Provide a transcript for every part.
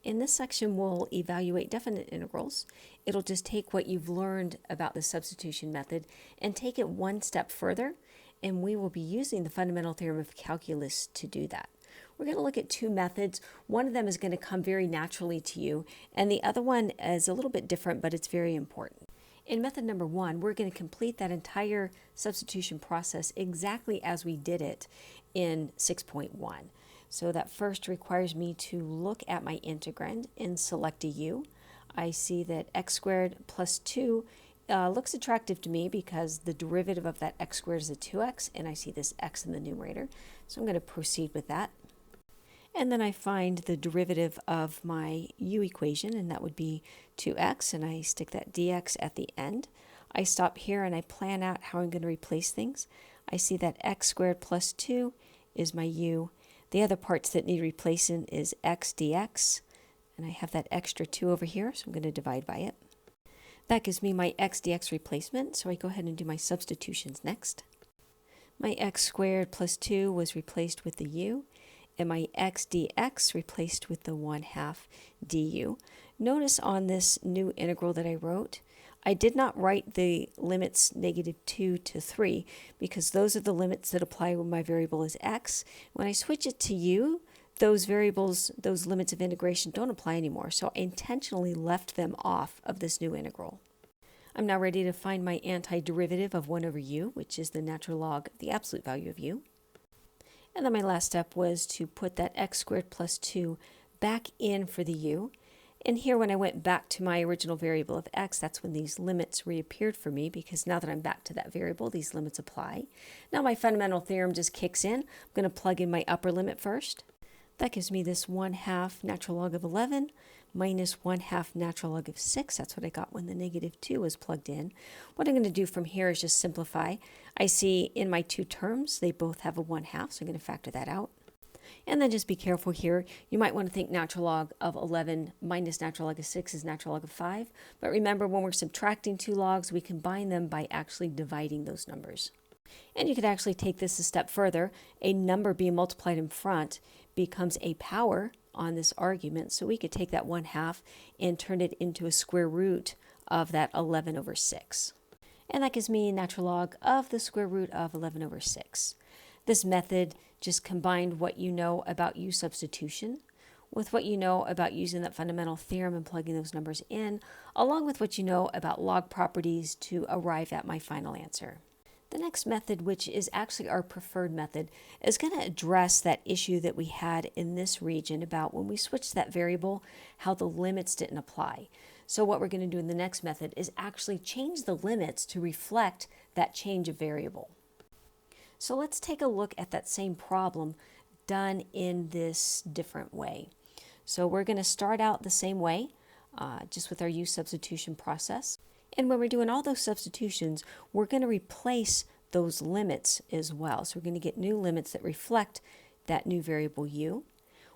In this section, we'll evaluate definite integrals. It'll just take what you've learned about the substitution method and take it one step further, and we will be using the fundamental theorem of calculus to do that. We're going to look at two methods. One of them is going to come very naturally to you, and the other one is a little bit different, but it's very important. In method number one, we're going to complete that entire substitution process exactly as we did it in 6.1. So that first requires me to look at my integrand and select a u. I see that x squared plus 2 looks attractive to me because the derivative of that x squared is a 2x, and I see this x in the numerator. So I'm going to proceed with that. And then I find the derivative of my u equation, and that would be 2x, and I stick that dx at the end. I stop here and I plan out how I'm going to replace things. I see that x squared plus 2 is my u. The other parts that need replacing is x dx, and I have that extra 2 over here, so I'm going to divide by it. That gives me my x dx replacement, so I go ahead and do my substitutions next. My x squared plus 2 was replaced with the u, and my x dx replaced with the 1/2 du. Notice on this new integral that I wrote, I did not write the limits -2 to 3 because those are the limits that apply when my variable is x. When I switch it to u, those variables, those limits of integration don't apply anymore, so I intentionally left them off of this new integral. I'm now ready to find my antiderivative of 1 over u, which is the natural log of the absolute value of u. And then my last step was to put that x squared plus 2 back in for the u. And here when I went back to my original variable of x, that's when these limits reappeared for me, because now that I'm back to that variable, these limits apply. Now my fundamental theorem just kicks in. I'm going to plug in my upper limit first. That gives me this 1/2 natural log of 11 minus 1/2 natural log of 6. That's what I got when the -2 was plugged in. What I'm going to do from here is just simplify. I see in my two terms, they both have a 1/2, so I'm going to factor that out. And then just be careful here. You might want to think natural log of 11 minus natural log of 6 is natural log of 5. But remember, when we're subtracting two logs, we combine them by actually dividing those numbers. And you could actually take this a step further. A number being multiplied in front becomes a power on this argument. So we could take that 1/2 and turn it into a square root of that 11 over 6. And that gives me natural log of the square root of 11 over 6. This method just combined what you know about u substitution with what you know about using that fundamental theorem and plugging those numbers in, along with what you know about log properties to arrive at my final answer. The next method, which is actually our preferred method, is going to address that issue that we had in this region about when we switched that variable, how the limits didn't apply. So what we're going to do in the next method is actually change the limits to reflect that change of variable. So let's take a look at that same problem done in this different way. So we're going to start out the same way, just with our u substitution process. And when we're doing all those substitutions, we're going to replace those limits as well. So we're going to get new limits that reflect that new variable u.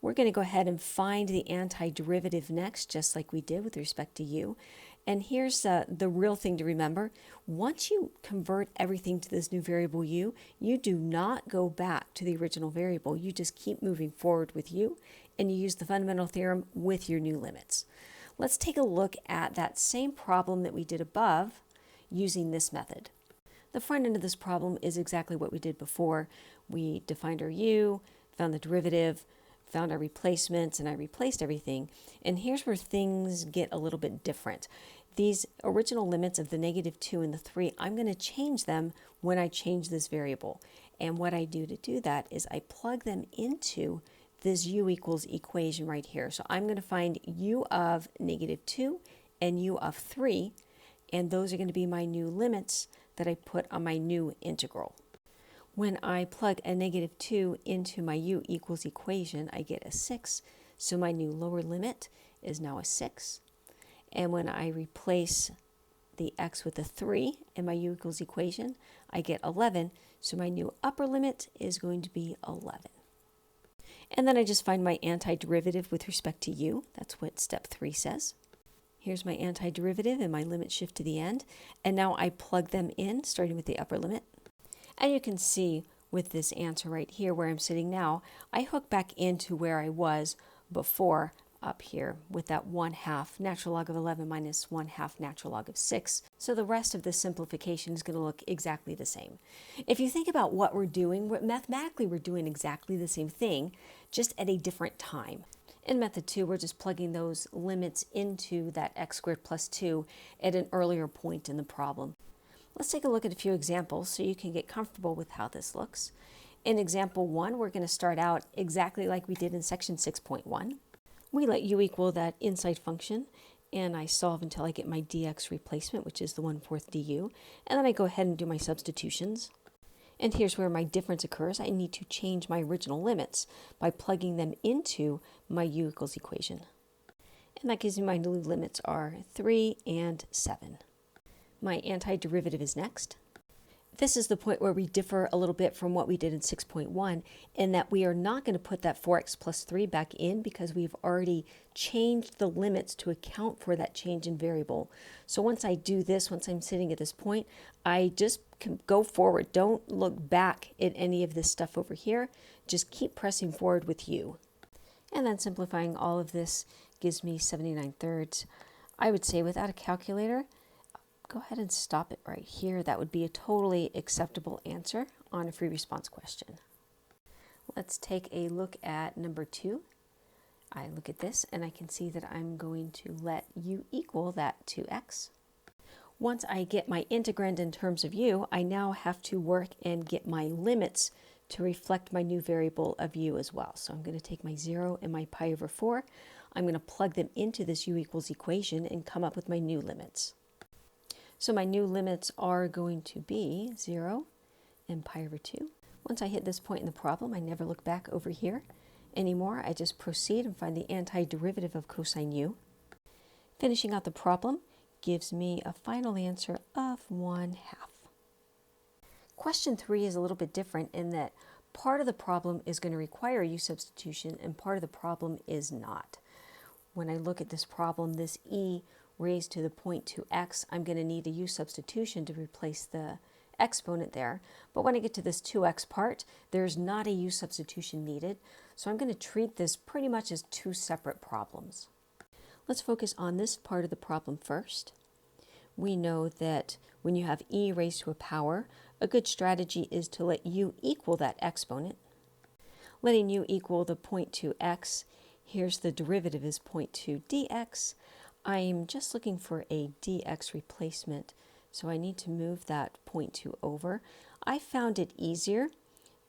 We're going to go ahead and find the antiderivative next, just like we did with respect to u. And here's the real thing to remember. Once you convert everything to this new variable u, you do not go back to the original variable. You just keep moving forward with u, and you use the fundamental theorem with your new limits. Let's take a look at that same problem that we did above using this method. The front end of this problem is exactly what we did before. We defined our u, found the derivative, found our replacements, and I replaced everything. And here's where things get a little bit different. These original limits of the -2 and the 3, I'm going to change them when I change this variable. And what I do to do that is I plug them into this u equals equation right here. So I'm going to find u of -2 and u of 3, and those are going to be my new limits that I put on my new integral. When I plug a -2 into my u equals equation, I get a 6. So my new lower limit is now a 6. And when I replace the x with a 3 in my u equals equation, I get 11. So my new upper limit is going to be 11. And then I just find my antiderivative with respect to u. That's what step 3 says. Here's my antiderivative and my limit shift to the end. And now I plug them in, starting with the upper limit. And you can see with this answer right here where I'm sitting now, I hook back into where I was before up here with that 1/2 natural log of 11 minus 1/2 natural log of 6. So the rest of this simplification is going to look exactly the same. If you think about what we're doing, mathematically we're doing exactly the same thing, just at a different time. In method 2, we're just plugging those limits into that x squared plus 2 at an earlier point in the problem. Let's take a look at a few examples so you can get comfortable with how this looks. In example 1, we're going to start out exactly like we did in section 6.1. We let u equal that inside function, and I solve until I get my dx replacement, which is the 1/4 du, and then I go ahead and do my substitutions. And here's where my difference occurs. I need to change my original limits by plugging them into my u equals equation. And that gives me my new limits are 3 and 7. My antiderivative is next. This is the point where we differ a little bit from what we did in 6.1 in that we are not going to put that 4x plus 3 back in because we've already changed the limits to account for that change in variable. So once I do this, once I'm sitting at this point, I just can go forward. Don't look back at any of this stuff over here. Just keep pressing forward with u. And then simplifying all of this gives me 79/3. I would say without a calculator, go ahead and stop it right here. That would be a totally acceptable answer on a free response question. Let's take a look at number 2. I look at this and I can see that I'm going to let u equal that 2x. Once I get my integrand in terms of u, I now have to work and get my limits to reflect my new variable of u as well. So I'm going to take my 0 and my pi over 4. I'm going to plug them into this u equals equation and come up with my new limits. So my new limits are going to be 0 and pi over 2. Once I hit this point in the problem, I never look back over here anymore. I just proceed and find the antiderivative of cosine u. Finishing out the problem gives me a final answer of 1/2. Question 3 is a little bit different in that part of the problem is going to require u substitution and part of the problem is not. When I look at this problem, this e raised to the point 2x, I'm going to need a u substitution to replace the exponent there. But when I get to this 2x part, there's not a u substitution needed. So I'm going to treat this pretty much as two separate problems. Let's focus on this part of the problem first. We know that when you have e raised to a power, a good strategy is to let u equal that exponent. Letting u equal the 0.2x, here's the derivative is 0.2 dx. I'm just looking for a dx replacement, so I need to move that 0.2 over. I found it easier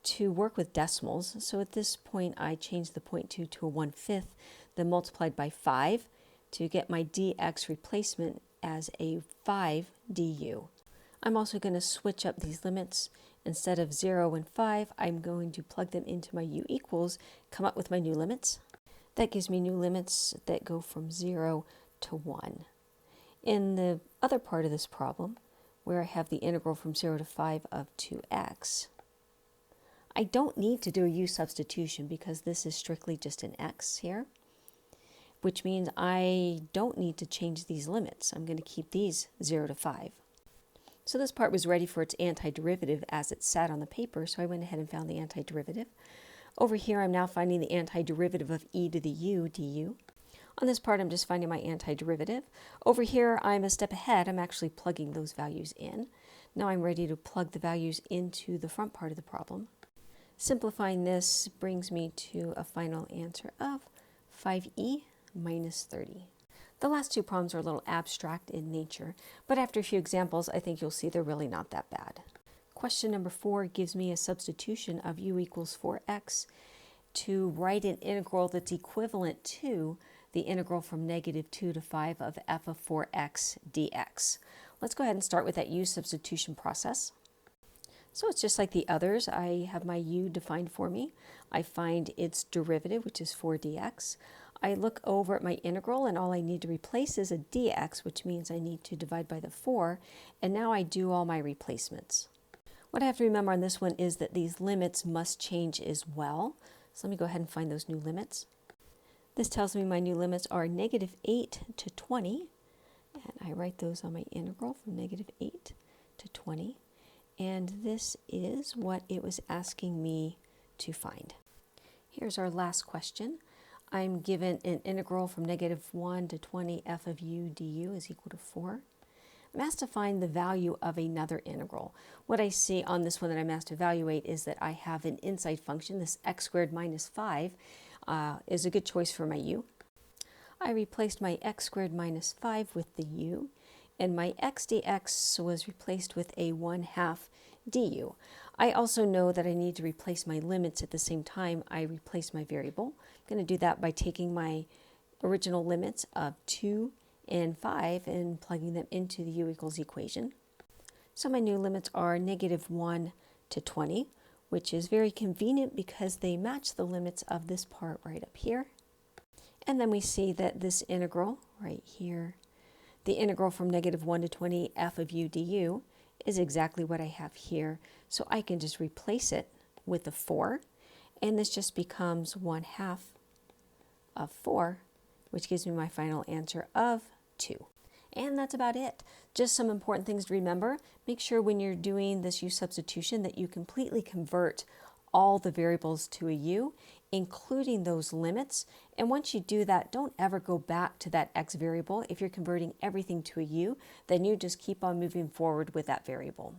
to work with decimals, so at this point I changed the 0.2 to a 1/5, then multiplied by 5 to get my dx replacement as a 5 du. I'm also going to switch up these limits. Instead of 0 and 5, I'm going to plug them into my u equals, come up with my new limits. That gives me new limits that go from 0 to 1. In the other part of this problem, where I have the integral from 0 to 5 of 2x, I don't need to do a u substitution because this is strictly just an x here, which means I don't need to change these limits. I'm going to keep these 0 to 5. So this part was ready for its antiderivative as it sat on the paper, so I went ahead and found the antiderivative. Over here, I'm now finding the antiderivative of e to the u du. On this part, I'm just finding my antiderivative. Over here, I'm a step ahead. I'm actually plugging those values in. Now I'm ready to plug the values into the front part of the problem. Simplifying this brings me to a final answer of 5e minus 30. The last two problems are a little abstract in nature, but after a few examples, I think you'll see they're really not that bad. Question number 4 gives me a substitution of u equals 4x to write an integral that's equivalent to the integral from -2 to 5 of f of 4x dx. Let's go ahead and start with that u substitution process. So it's just like the others. I have my u defined for me. I find its derivative, which is 4 dx. I look over at my integral, and all I need to replace is a dx, which means I need to divide by the 4, and now I do all my replacements. What I have to remember on this one is that these limits must change as well. So let me go ahead and find those new limits. This tells me my new limits are -8 to 20, and I write those on my integral from -8 to 20, and this is what it was asking me to find. Here's our last question. I'm given an integral from -1 to 20 f of u du is equal to 4. I'm asked to find the value of another integral. What I see on this one that I'm asked to evaluate is that I have an inside function, this x squared minus 5 is a good choice for my u. I replaced my x squared minus 5 with the u, and my x dx was replaced with a 1/2 du. I also know that I need to replace my limits at the same time I replace my variable. I'm going to do that by taking my original limits of 2 and 5 and plugging them into the u equals equation. So my new limits are -1 to 20, which is very convenient because they match the limits of this part right up here. And then we see that this integral right here, the integral from -1 to 20 f of u du, is exactly what I have here. So I can just replace it with a 4, and this just becomes 1/2 of 4, which gives me my final answer of 2. And that's about it. Just some important things to remember. Make sure when you're doing this u substitution that you completely convert all the variables to a u, including those limits. And once you do that, don't ever go back to that x variable. If you're converting everything to a u, then you just keep on moving forward with that variable.